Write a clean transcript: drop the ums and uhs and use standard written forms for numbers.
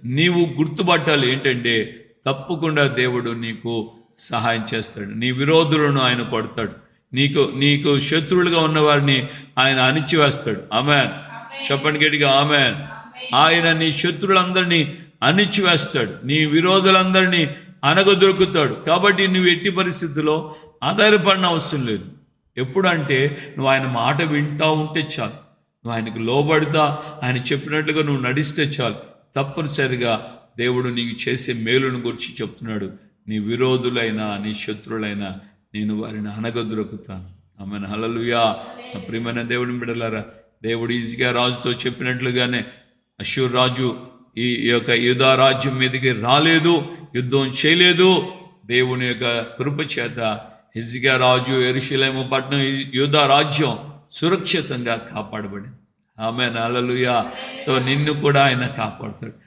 నీవు గుర్తుపట్టాలి ఏంటంటే తప్పకుండా దేవుడు నీకు సహాయం చేస్తాడు. నీ విరోధులను ఆయన కొడతాడు. నీకు శత్రువులుగా ఉన్న వారిని ఆయన అణిచివేస్తాడు. ఆమేన్. చెప్పండి గట్టిగా ఆమేన్. ఆయన నీ శత్రువులందరినీ అణిచివేస్తాడు. నీ విరోధులందరినీ అనగదొరుకుతాడు. కాబట్టి నువ్వు ఎట్టి పరిస్థితుల్లో ఆధారపడిన అవసరం లేదు. ఎప్పుడంటే నువ్వు ఆయన మాట వింటా ఉంటే చాలు, నువ్వు ఆయనకు లోబడతా ఆయన చెప్పినట్లుగా నువ్వు నడిస్తే చాలు, తప్పనిసరిగా దేవుడు నీకు చేసే మేలును గురించి చెప్తున్నాడు. నీ విరోధులైనా నీ శత్రువులైనా నేను వారిని అనగదొరుకుతాను. ఆమెను. హల్లెలూయా. నా ప్రియమైన దేవుని బిడ్డలారా, దేవుడు హిజ్కియా రాజుతో చెప్పినట్లుగానే అష్షూరు రాజు ఈ యొక్క యూదా రాజ్యం మీదకి రాలేదు, యుద్ధం చేయలేదు. దేవుని యొక్క కృప చేత హిజ్కియా రాజు, యెరూషలేము పట్టణం, యూదా రాజ్యం సురక్షితంగా కాపాడబడింది. ఆమేన్. హల్లెలూయా. సో నిన్ను కూడా ఆయన కాపాడుతాడు.